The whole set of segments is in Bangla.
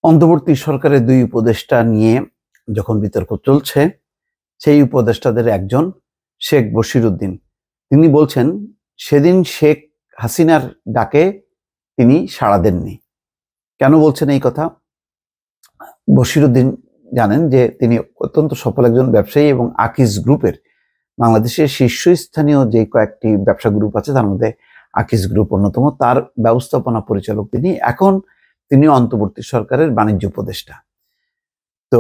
অন্তর্বর্তী সরকারের দুই উপদেষ্টা নিয়ে যখন বিতর্ক চলছে, সেই উপদেষ্টাদের একজন শেখ বশিরউদ্দিন। তিনি বলছেন সেদিন শেখ হাসিনার ডাকে তিনি সাড়া দেননি। কেন বলছেন এই কথা? বশিরউদ্দিন জানেন যে তিনি অত্যন্ত সফল একজন ব্যবসায়ী এবং আকিজ গ্রুপের বাংলাদেশের শীর্ষস্থানীয় যে কয়েকটি ব্যবসা গ্রুপ আছে তার মধ্যে আকিজ গ্রুপ অন্যতম। তার ব্যবস্থাপনা পরিচালক তিনি। এখন তিনি অন্তর্বর্তী সরকারের বাণিজ্য উপদেষ্টা। তো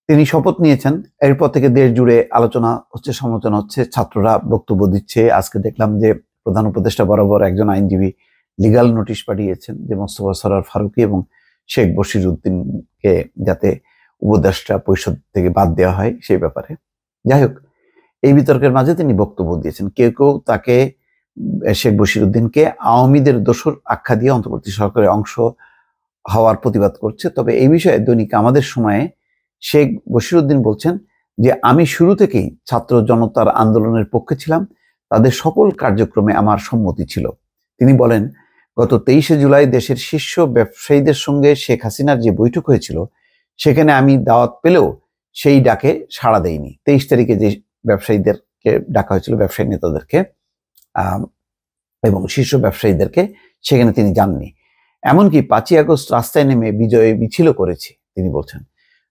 তিনি শপথ নিয়েছেন। এরপর থেকে দেশ জুড়ে আলোচনা হচ্ছে, সমালোচনা হচ্ছে, ছাত্ররা বক্তব্য দিচ্ছে। আজকে দেখলাম যে প্রধান উপদেষ্টা বরাবর একজন আইনজীবী লিগাল নোটিশ পাঠিয়েছেন যে মোস্তফা সরোয়ার ফারুকী এবং শেখ বশিরউদ্দিনকে যাতে উপদেষ্টা পরিষদ থেকে বাদ দেওয়া হয় সেই ব্যাপারে। যাই হোক, এই বিতর্কের মাঝে তিনি বক্তব্য দিয়েছেন। কেউ কেউ তাকে, শেখ বশিরউদ্দিনকে আওয়ামীদের দোসর আখ্যা দিয়ে অন্তর্বর্তী সরকারের অংশ হওয়ার প্রতিবাদ করছে। তবে এই বিষয়ে দৈনিক আমাদের সময়ে শেখ বশিরউদ্দিন বলছেন যে আমি শুরু থেকেই ছাত্র জনতার আন্দোলনের পক্ষে ছিলাম, তাদের সকল কার্যক্রমে আমার সম্মতি ছিল। তিনি বলেন, গত 23শে জুলাই দেশের শীর্ষ ব্যবসায়ীদের সঙ্গে শেখ হাসিনার যে বৈঠক হয়েছিল সেখানে আমি দাওয়াত পেলেও সেই ডাকে সাড়া দেইনি। 23 তারিখে যে ব্যবসায়ীদেরকে ডাকা হয়েছিল, ব্যবসায়ী নেতাদেরকে এবং শীর্ষ ব্যবসায়ীদেরকে, সেখানে তিনি যাননি। এমনকি 5ই আগস্ট রাস্তায় নেমে বিজয় মিছিলও করেছি তিনি বলছেন।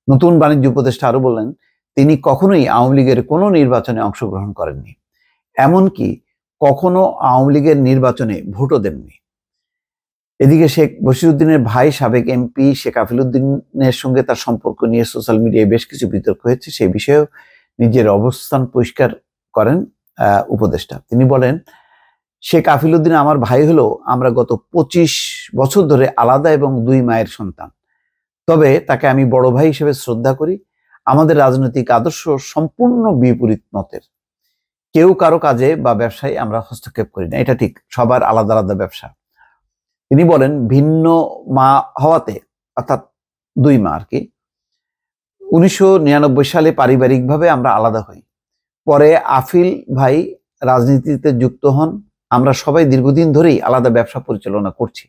নতুন বাণিজ্য উপদেষ্টা আরো বললেন তিনি কখনোই আওয়ামী লীগের কোনো নির্বাচনে অংশগ্রহণ করেননি, এমনকি কখনো আওয়ামী লীগের নির্বাচনে ভোটও দেননি। এদিকে শেখ বশিরউদ্দিনের ভাই সাবেক এমপি শেখ আফিলউদ্দিনের সঙ্গে তার সম্পর্ক নিয়ে সোশ্যাল মিডিয়ায় বেশ কিছু বিতর্ক হয়েছে। সেই বিষয়েও নিজের অবস্থান পরিষ্কার করেন উপদেষ্টা। তিনি বলেন, শেখ আফিলউদ্দিন আমার ভাই হলেও আমরা গত 25 বছর ধরে আলাদা এবং দুই মায়ের সন্তান। তবে তাকে আমি বড় ভাই হিসেবে শ্রদ্ধা করি। আমাদের রাজনৈতিক আদর্শ সম্পূর্ণ বিপরীত মতের। কেউ কারো কাজে বা ব্যবসায় আমরা হস্তক্ষেপ করি না, এটা ঠিক। সবার আলাদা আলাদা ব্যবসা। তিনি বলেন ভিন্ন মা হওয়াতে, অর্থাৎ দুই মা আর কি, 1999 সালে পারিবারিকভাবে আমরা আলাদা হই। পরে আফিল ভাই রাজনীতিতে যুক্ত হন। আমরা সবাই দীর্ঘদিন ধরেই আলাদা ব্যবসা পরিচালনা করছি।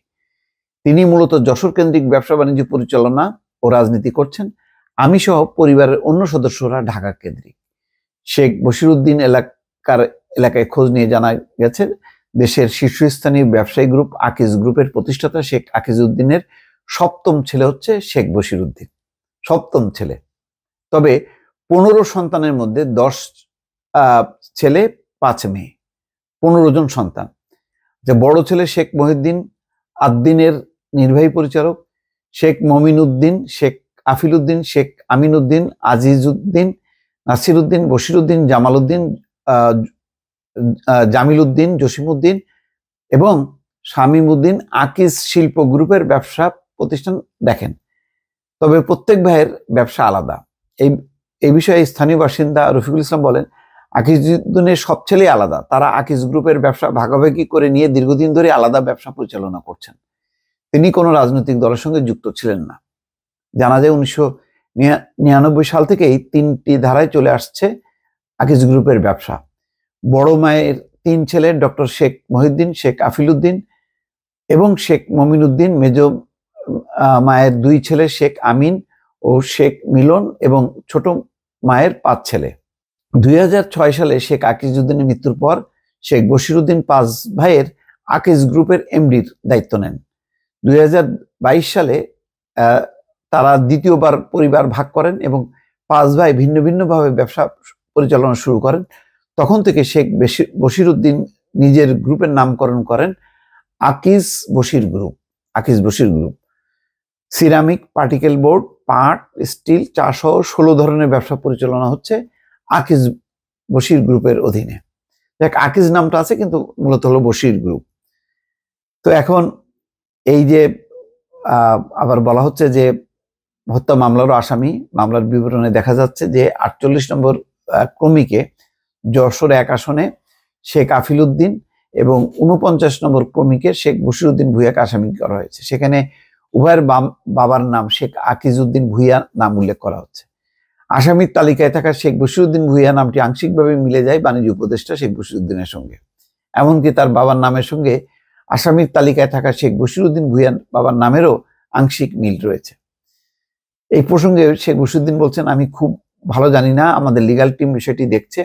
তিনি মূলত যশোর কেন্দ্রিক ব্যবসা বাণিজ্য পরিচালনা ও রাজনীতি করছেন। আমি সহ পরিবারের অন্য সদস্যরা ঢাকা কেন্দ্রিক। শেখ বশিরউদ্দিন এলাকায় খোঁজ নিয়ে জানা গেছে দেশের শীর্ষস্থানীয় ব্যবসায়ী গ্রুপ আকিজ গ্রুপের প্রতিষ্ঠাতা শেখ আকিজউদ্দিনের 7ম ছেলে হচ্ছে শেখ বশিরউদ্দিন, 7ম ছেলে। তবে 15 সন্তানের মধ্যে 10 ছেলে 5 মেয়ে, 15 জন সন্তান। যে বড় ছেলে শেখ মহিউদ্দিন আদ্দিনের নির্বাহী পরিচালক, শেখ মমিনুদ্দিন, শেখ আফিলউদ্দিন, শেখ আমিনউদ্দিন, আজিজউদ্দিন, নাসিরউদ্দিন, বশিরউদ্দিন, জামালউদ্দিন, জামিলউদ্দিন, জসিমউদ্দিন এবং শামীমউদ্দিন আকিজ শিল্প গ্রুপের ব্যবসা প্রতিষ্ঠান দেখেন। তবে প্রত্যেক ভাইয়ের ব্যবসা আলাদা। এই বিষয়ে স্থানীয় বাসিন্দা রফিকুল ইসলাম বলেন, আকিজউদ্দিনের সব ছেলেই আলাদা। তারা আকিজ গ্রুপের ব্যবসা ভাগাভাগি করে নিয়ে দীর্ঘদিন ধরে আলাদা ব্যবসা পরিচালনা করছেন। তিনি কোনো রাজনৈতিক দলের সঙ্গে যুক্ত ছিলেন না। জানা যায় 1999 সাল থেকেই 3টি ধারায় চলে আসছে আকিজ গ্রুপের ব্যবসা। বড় মায়ের 3 ছেলে ডক্টর শেখ মহিউদ্দিন, শেখ আফিলউদ্দিন এবং শেখ মমিনুদ্দিন, মেজ মায়ের 2 ছেলে শেখ আমিন ও শেখ মিলন এবং ছোট মায়ের 5 ছেলে। 2006 সালে শেখ আকিজউদ্দিনের মৃত্যুর পর শেখ বশিরউদ্দিন 5 ভাইয়ের আকিজ গ্রুপের এমডির দায়িত্ব নেন। 2022 সালে তারা দ্বিতীয়বার পরিবার ভাগ করেন এবং 5 ভাই ভিন্ন ভিন্নভাবে ব্যবসা পরিচালনা শুরু করেন। তখন থেকে শেখ বশিরউদ্দিন নিজের গ্রুপের নামকরণ করেন Akij Bashir group. Akij Bashir group ceramic, particle board, পাট, স্টিল, চা সহ 16 ধরনের ব্যবসা পরিচালনা হচ্ছে আকিজ বশির গ্রুপের অধীনে। দেখ, আকিজ নামটা আছে কিন্তু মূলত হলো বশির গ্রুপ। তো এখন এই যে আবার বলা হচ্ছে যে হত্যা মামলারও আসামি, মামলার বিবরণে দেখা যাচ্ছে যে 48 নম্বর ক্রমিকে যশোর 1 আসনে শেখ আফিলউদ্দিন এবং 49 নম্বর ক্রমিকে শেখ বশিরউদ্দিন ভূঁইয়াকে আসামি করা হয়েছে। সেখানে উভয়ের বাবার নাম শেখ আকিজউদ্দিন ভূঁইয়া নাম উল্লেখ করা হচ্ছে। আসামির তালিকায় থাকা শেখ বশিরউদ্দিন ভূঁইয়া নামটি আংশিকভাবে মিলে যায় বাণিজ্য উপদেষ্টা শেখ বশিরউদ্দিনের সঙ্গে। এমনকি তার বাবার নামের সঙ্গে আসামির তালিকায় থাকা শেখ বশিরউদ্দিন ভূঁইয়ার বাবার নামেরও আংশিক মিল রয়েছে। এই প্রসঙ্গে শেখ বশিরউদ্দিন বলছেন, আমি খুব ভালো জানি না, আমাদের লিগ্যাল টিম বিষয়টি দেখছে,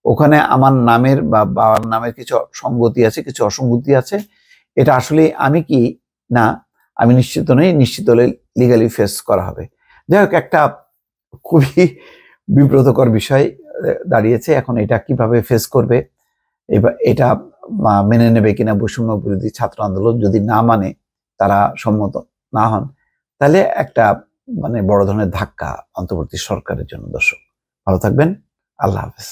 ওখানে আমার নামের বা বাবার নামের কিছু সঙ্গতি আছে, কিছু অসঙ্গতি আছে, এটা আসলে আমি কি না আমি নিশ্চিত নই, নিশ্চিত হলে লিগালি ফেস করা হবে। যাই হোক, একটা খুবই বিব্রতকর বিষয় দাঁড়িয়েছে। এখন এটা কিভাবে ফেস করবে, এবার এটা মেনে নেবে কিনা বৈষম্য বিরোধী ছাত্র আন্দোলন, যদি না মানে, তারা সম্মত না হন, তাহলে একটা বড় ধরনের ধাক্কা অন্তর্বর্তী সরকারের জন্য। দর্শক ভালো থাকবেন, আল্লাহ হাফেজ।